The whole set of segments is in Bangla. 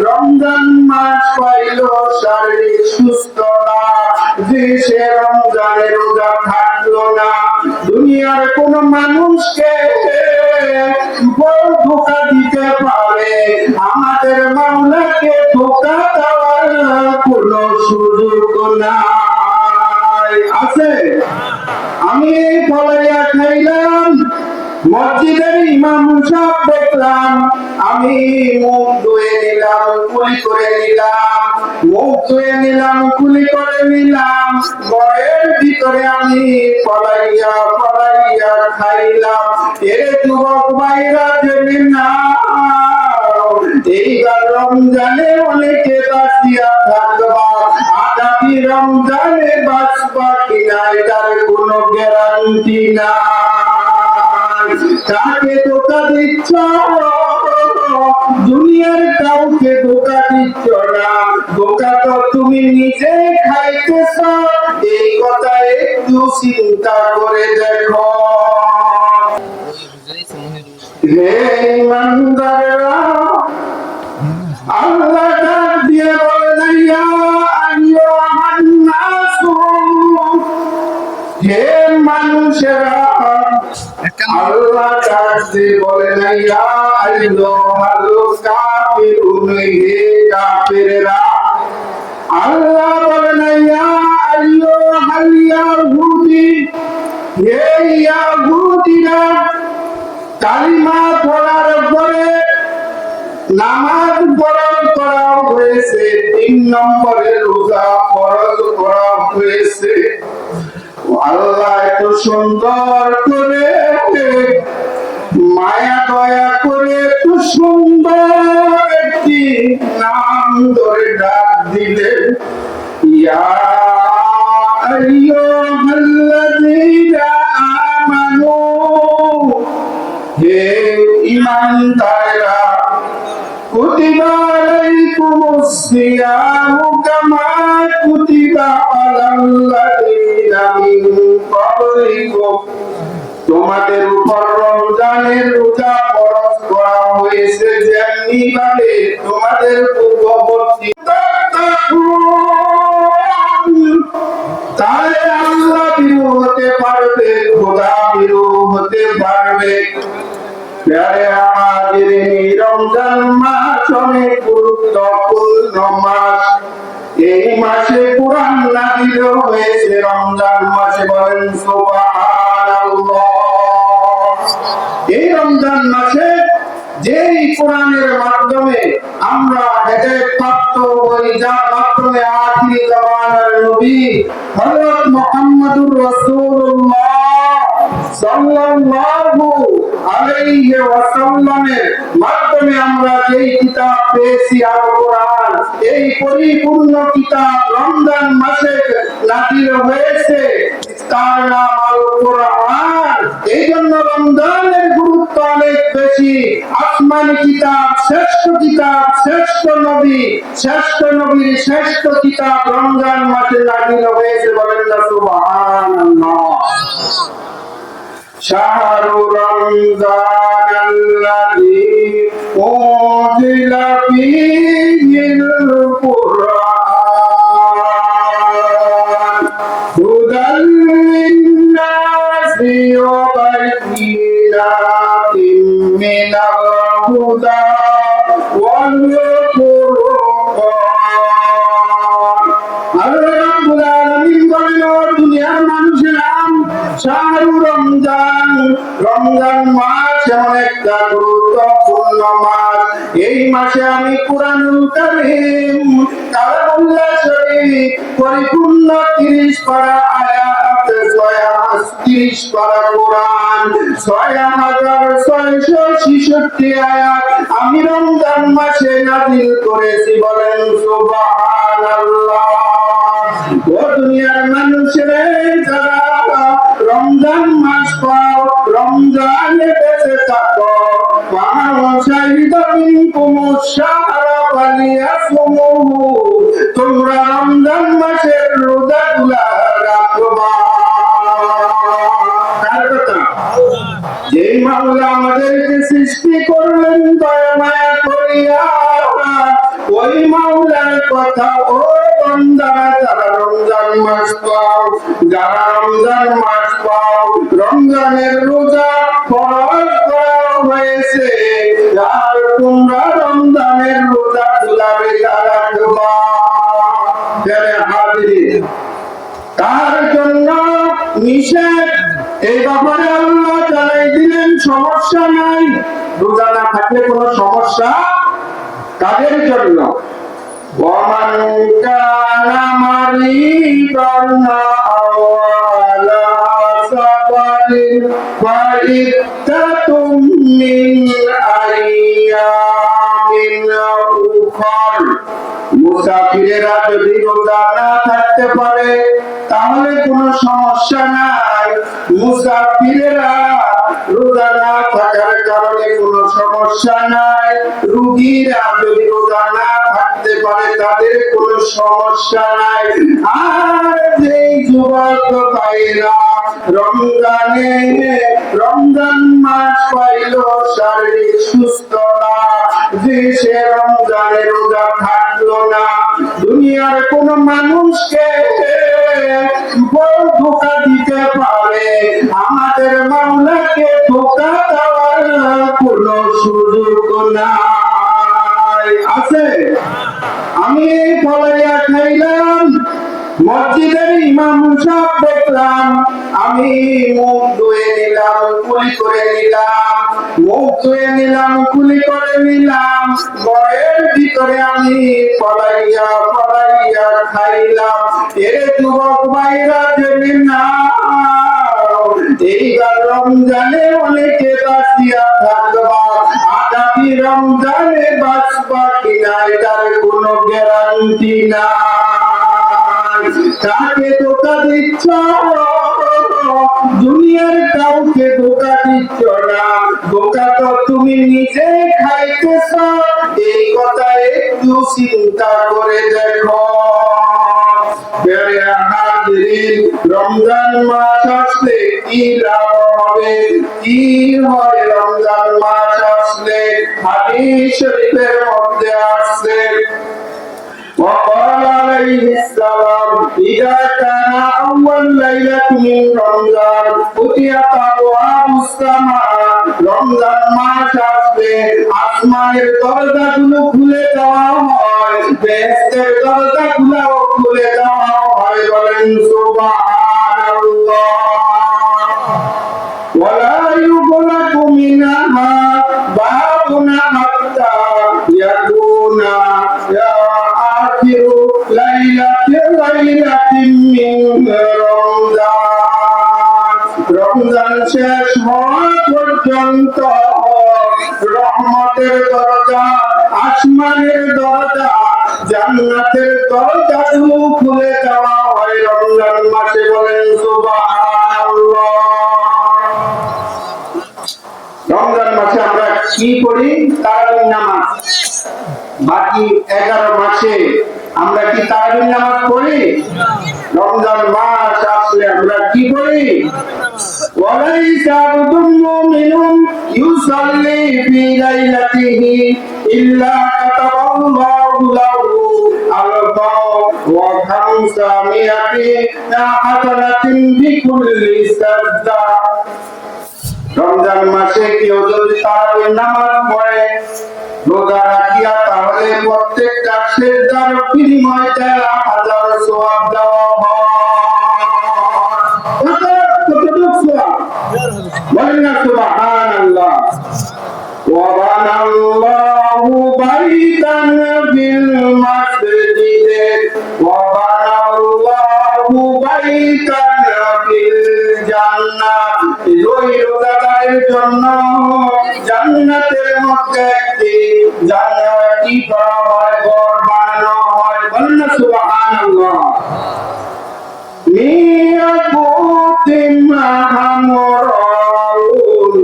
রমজান মাস পাইল শারীরিক সুস্থতা, যে সে রমজানে রোজা থাকলো না। দুনিয়ার কোন মানুষকে ধোঁকা দিতে পারে, আমাদের মাওলাকে ধোঁকা দেওয়ার কোন সুযোগ নাই। আছে? আমি ফলাইয়া খাইলাম, মসজিদের ইমাম সাহেব দেখলাম, আমি মুখ ধুয়ে নিলাম, কুলি করে নিলাম, মুখ ধুয়ে নিলাম, কুলি করে নিলাম, ঘরের ভিতরে আমি ফলাইয়া খাইলাম। এর যুবক ভাইরা জেনে না, এইবার রমজানে অনেকে বাঁচিয়া থাকবা, আগামী রমজানে বাঁচবা কিনা এটার কোনো গ্যারান্টি না। কাকে ধোঁকা দিচ্ছ? দুনিয়ার কাউকে ধোঁকা দিচ্ছ না, ধোঁকা তো তুমি নিজে খাইতেছ। এই কথা একটু চিন্তা করে দেখো। হে ইমানদাররা, আল্লাহ ডাক দিয়ে বলেন, ইয়া আইয়ুহান নাসু, হে মানুষেরা। আল্লাহ ডাক দিয়ে বলেন, ইয়া আইয়ুহাল কাফিরুন, হে কাফিররা। আল্লাহ বলেন, ইয়া আইয়ুহাল ইয়াহুদি, হে ইয়াহুদিরা। কালিমা পড়ার পরে নামাজ পড়া হয়েছে, 3 নম্বরে রোজা ফরজ করা হয়েছে। আল্লাহ এত সুন্দর করে মায়া দয়া করে এত সুন্দর একটি নাম ধরে ডাক দিলেন, ইয়া আইয়ুহাল্লাযীনা আমানু, হে ঈমানদাররা। কুতিবা আলাইকুমুস সিয়ামু কামা কুতিবা আলাল্লাযীনা মিন ক্বাবলিকুম, তোমাদের উপর রমজানের রোজা ফরজ করা হয়েছে যেমনি ভাবে তোমাদের পূর্ববর্তী। তাহলে আল্লাহ বিরু হতে পারবে, খোদা বিরু হতে পারবে। প্যারে আমাদের রমজান মাস অনেক গুরুত্বপূর্ণ মাস। এই মাসে কোরআন নাযিল হয়েছে, রমজান মাসে। বলেন সুবহানাল্লাহ। এই রমজান মাসে যেই কোরআনের মাধ্যমে আমরা হেদায়েত প্রাপ্ত হই, যার মাধ্যমে আখিরি জামানার নবী হযরত মুহাম্মদুর রাসূলুল্লাহ সাল্লাল্লাহু আলাইহি ওয়াসাল্লামের মাধ্যমে আমরা যেই কিতাব পেয়েছি আল কোরআন, এই পরিপূর্ণ কিতাব রমজান মাসে নাযিল হয়েছে, তার নাম আল কোরআন। এই জন্য রমজানের গুরুত্ব অনেক বেশি। আসমানি কিতাব, শ্রেষ্ঠ কিতাব, শ্রেষ্ঠ নবীর শ্রেষ্ঠ কিতাব রমজান মাসে নাযিল হয়েছে। বলেন না সুবহানাল্লাহ। শাহরু রমজানাল্লাযী উনজিলা ফীহিল কুরআন হুদাল লিন্নাসি ওয়া বায়িনাতিন মিনাল হুদা ওয়াল ফুরকান। আল্লাহ রাব্বুল আলামিন বলেন, দুনিয়ার মানুষেরা, শাহরু রমজান, রমজান মাস এমন একটা গুরুত্বপূর্ণ মাস। এই মাসে আমি কুরআনুল কারীম কালামুল্লাহ শরীফ পরিপূর্ণ 30 পারা আয়াত, 30 পারা কোরআন, 6666 আয়াত আমি রমজান মাসে নাযিল করেছি। বলেন সুবহানাল্লাহ। ও দুনিয়ার মানুষেরা, যারা রমজান মাস পাও, রমজানে বেঁচে থাকো, তোমরা রমজান মাসের রোজাগুলা রাখবা। কার কথা? যেই মাওলা আমাদেরকে সৃষ্টি করলেন দয়া মায়া করিয়া, ওই মাওলার কথা ও বান্দারা যারা রমজান মাস পাও, যারা রমজান মাস পাও, রমজানের রোজা ফরজ করা হয়েছে, আর তোমরা রমজানের রোজা গুলাবে রাখবা। হাজির তার জন্য নিষেধ, এই ব্যাপারে আল্লাহ জানাই দিলেন সমস্যা নাই, রোজা না থাকলে কোনো সমস্যা কাদের জন্য? وَمَنْ كَانَ مَرِيضًا أَوْ عَلَى سَفَرٍ فَعِدَّةٌ مِّنْ أَيَّامٍ أُخَرَ। মুসাফিরেরা যদি রোজা না থাকতে পারে তাহলে কোনো সমস্যা নাই, মুসাফিরেরা রোজা না থাকার কারণে কোনো সমস্যা নাই, রোগীরা যদি রোজা না থাকতে পারে তাদের কোনো সমস্যা নাই। আর যে যুবক ভাইরা রমজান মাস পাইল শারীরিক সুস্থতা, যে সে রমজানে রোজা থাকলো না, দুনিয়ার কোন মানুষকে ধোঁকা দিতে পারে, আমাদের মাওলাকে ধোঁকা দেওয়ার কোন সুযোগ নাই। আছে? আমি পলাইয়া খাইলাম, মসজিদের ইমাম সাহেব দেখলাম, আমি মুখ ধুয়ে নিলাম, কুলি করে নিলাম, মুখ ধুয়ে নিলাম, কুলি করে নিলাম, ঘরের ভিতরে আমি পলাইয়া খাইলাম। এর যুবক ভাইরা জেনে না, এইবার রমজানে অনেকে বাঁচিয়া থাকবা, আগামী রমজানে বাঁচবা কিনা এটার কোনো গ্যারান্টি নাই। কাকে ধোঁকা দিচ্ছ? দুনিয়ার কাউকে ধোঁকা দিচ্ছ না, ধোঁকা তো তুমি নিজে খাইতেছ, এই কথা একটু চিন্তা করে দেখো। রমজান মাস আসলে কি লাভ হবে, কি হয় রমজান মাস আসলে? হাদিস শরীফের মধ্যে আসছে, وقال عليه السلام إذا كان أول ليلة من رمضان فتحت أبواب السماء। রমজান মাস আসলে আসমানের দরজাগুলো খুলে দেওয়া হয়, বেহেশতের দরজাগুলো খুলে দেওয়া হয়। বলেন সুবহানাল্লাহ। ওয়ালা ইউগলাকু মিনহা বাবুন হাত্তা ইয়াকুনা রমজান শেষ হওয়া পর্যন্ত রহমতের দরজা, আসমানের দরজা, জান্নাতের দরজা খুলে দেওয়া হয় রমজান মাসে। বলেন সুবহানাল্লাহ। রমজান মাসে আমরা কি করি? তারাবির নামাজ। বাকি 11 মাসে আমরা কি তারাবির নামাজ পড়ি? রমজান মাস আসলে আমরা কি করি? ওয়ালাইসা আবদুল মুমিনুন ইউসাল্লি ফি লাইলাতিহি ইল্লা কাতাবাল্লাহু লাহু আলফা ওয়া খামসামিয়াতি হাসানাতিন বিকুল্লি সাজদা। রমজান মাসে কেউ যদি তারাবির নামাজ পড়ে, রোজা রাখিয়া, তাহলে প্রত্যেকটা সেজদার বিনিময়ে 1000 সওয়াব দেওয়া হয়। কতটুকু সওয়াব? বলেন না সুবহানাল্লাহ। ওয়া বানাল্লাহু বাইতান ফিল মাসজিদে ওয়া বানাল্লাহু বাইতান ফিল জান্নাহ। ওই রোজাদারের জন্য জান্নাতের মধ্যে একটি জান্নাত কি করা হয়, ঘর বানানো হয়। বলেন না সুবহানাল্লাহ। মিয়াকুতিন হামরাউন,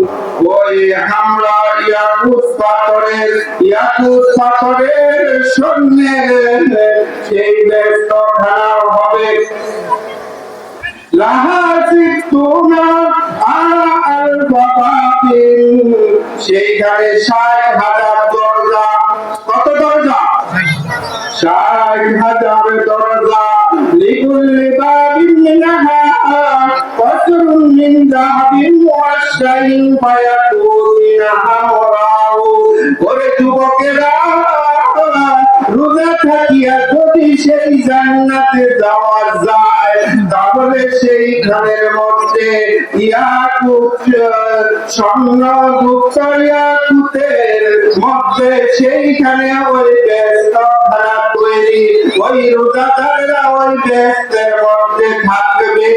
ওই হামরা ইয়াকুত পাথরের সঙ্গে সেই ব্যস্তখানা হবে। সেইখানে 60,000 দরজা। কত দরজা? 60,000 দরজা লিকুল্লি বাবিন মিনহা কসরুন মিন যাহাবিন ওয়াশাইন ফায়াকুনা হামরাউ। ওরে যুবকেরা, রোজা থাকিয়া যদি সেই জান্নাতে যাওয়া যায় তাহলে সেই ঘরের মধ্যে ইয়াকুত স্বর্ণ যুক্ত ইয়াকুতের মধ্যে সেইখানে ওই বেহেশতখানা তৈরি, ওই রোজাদাররা ওই বেহেশতের মধ্যে থাকবে।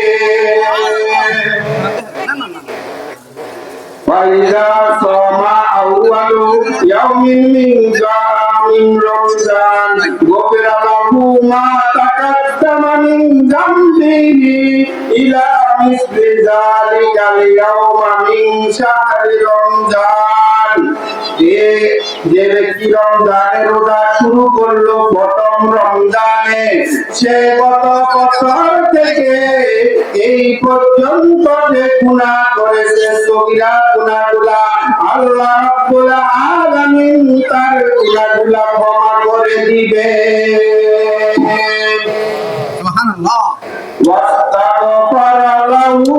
فإذا صام أول يوم من رمضان غفر له ما تقدم من ذنبه إلى مثل ذلك اليوم من شهر رمضان। যে ব্যক্তি রমজানের রোজা শুরু করলো প্রথম রমজানে, সে গত বছর থেকে এই পর্যন্ত যে গুনাহ করেছে সগীরা গুনাহগুলা, আল্লাহ রাব্বুল আলামিন তার গুনাহগুলা ক্ষমা করে দিবে। সুবহানাল্লাহ। ওয়াস্তাগফারা লাহু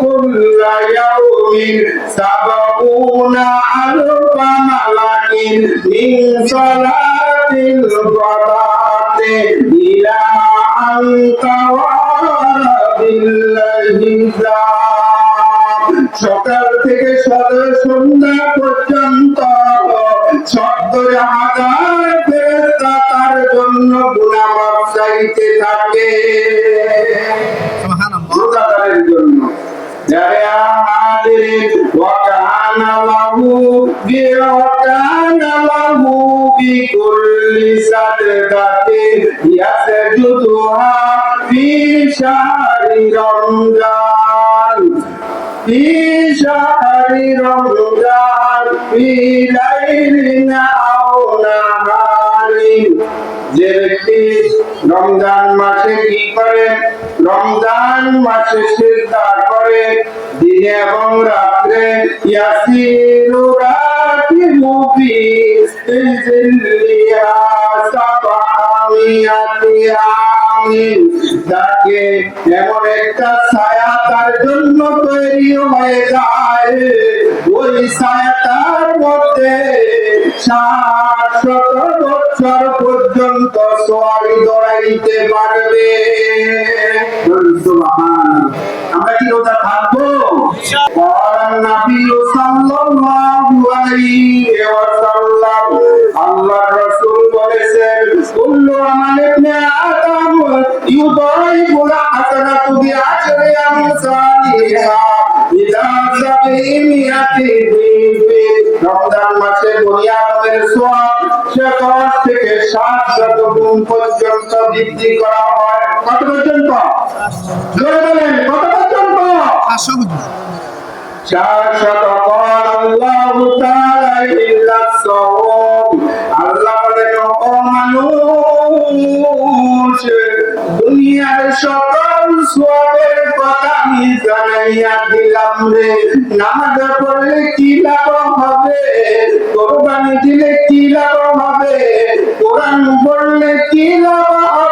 কুল্লা ইয়াউমিন সাবউনা আলফা মালাকিন মিন সালাতিল গাদাতি ইলা আন তাওয়ারা বিল্লাহি হিসাব। সকাল থেকে সন্ধ্যা পর্যন্ত 70,000 ফেরেশতা তার জন্য গুনাহ মাফ চাইতে থাকে। সুবহানাল্লাহ। রোজাদারের জন্য وكان له بكل صدقة يسجدها في شهر رمضان في ليل أو نهار। যে ব্যক্তি রমজান মাসে কি করে? রমজান মাসে সিজদা করে দিনে এবং রাত্রে। ইয়াসিরু রাকিবু ফি ইজলিয়া সাবামিয়াতি আমিন। তাকে এমন একটা ছায়া তার জন্য তৈরি হয়ে যায়, ওই ছায়াটার মধ্যে 60 বছর পর্যন্ত সওয়ারি দৌড়াইতে পারবে। আমরা কি রোজা থাকবো? আল্লাহ রাসূল বলেছেন, কুল্লু আমালি ইবনে আদম ইউদাইফুল হাসানাতু বিআশরি আমসালিহা ইলা 700 রমজান মাসে বনি আদমের সওয়াব 10 থেকে 700 গুণ পর্যন্ত বৃদ্ধি করা হয়। কত পর্যন্ত? জোরে বলেন, কত পর্যন্ত? 700 গুণ। 400। قال الله تعالى إلا الصوم। আল্লাহ বলেন, ও মানুষ, দুনিয়ার সকল সওয়াবের কথা আমি জানাইয়া দিলাম রে। নামাজ পড়লে কি লাভ হবে? কোরবানি দিলে কি লাভ হবে? কোরআন পড়লে কি লাভ হবে?